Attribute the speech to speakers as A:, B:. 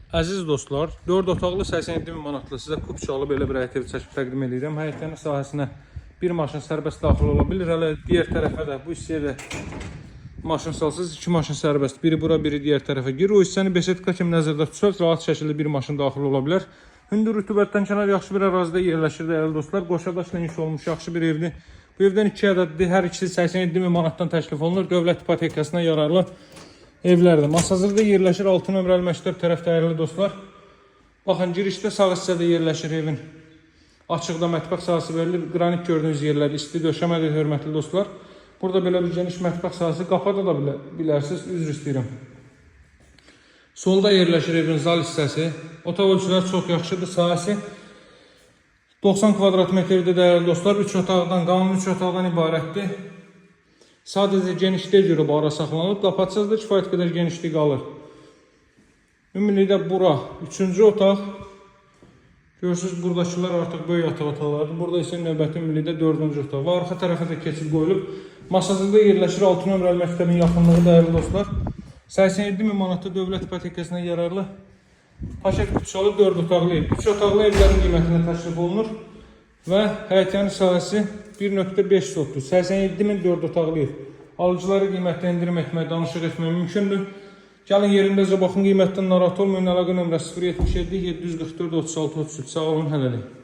A: Əziz dostlar, 4 otaqlı 87 min manatlı sizə kupçalı belə bir həyət evi çəkib təqdim edirəm. Həyətlərin sahəsinə bir maşın sərbəst daxil ola bilir. Hələ digər tərəfə də bu hissəyə də maşın salsız 2 maşın sərbəst. Biri bura, biri digər tərəfə girir. O hissəni besetka kimi nəzərdə tutsaq, rahat şəkildə bir maşın daxil ola bilər. Hündür rütubətdən kənar yaxşı bir ərazidə yerləşir dəyərli dostlar. Qoşadaşla inşa olmuş yaxşı bir evdir. Bu evdən 2 ədəddir. Hər ikisi 87 min manatdan təklif olunur. Dövlət ipotekasına yararlı evlərdə. Masazırda yerləşir 6 nömrəli məktəb tərəf dəyərli dostlar. Baxın, girişdə sağ hissədə yerləşir evin. Açıqda mətbəx sahəsi verilir. Qranit gördüyünüz yerlər isti döşəmədir, hörmətli dostlar. Burada belə bir geniş mətbəx sahəsi, qapada da bilərsiniz, üzr istəyirəm. Solda yerləşir evin zal hissəsi. Otaq ölçüləri çox yaxşıdır. Sahəsi 90 kvadrat metrdə dəyərli dostlar. 3 otaqdan, qanun 3 otaqdan ibarətdir. Sadəcə genişliyə görə bu ara saxlanılıb. Qapatsız da kifayət qədər genişlik qalır. Ümumilikdə bura 3-cü otaq. Görürsünüz, buradakılar artıq böyük yataq otaqlardır. Burada isə növbəti ümumilikdə 4-cü otaq. Və arxa tərəfə də keçid qoyulub. Masasında yerləşir 6 nömrəli məktəbin yaxınlığı dəyərli dostlar. 87 min manatda dövlət ipotekasına yararlı paşet kupçalı 4 otaqlı ev. 3 otaqlı evlərin qiymətinə təklif olunur. Və həyətyanı sahəsi 1.5 sotdur. 87 min 4 otaqlı ev. Alıcıları qiymətlə endirim etmək, danışıq etmək mümkündür. Gəlin yerindəcə baxın, qiymətdən narahat olmayın. Əlaqə nömrəsi 077 744 36 33. Sağ olun, hələlik.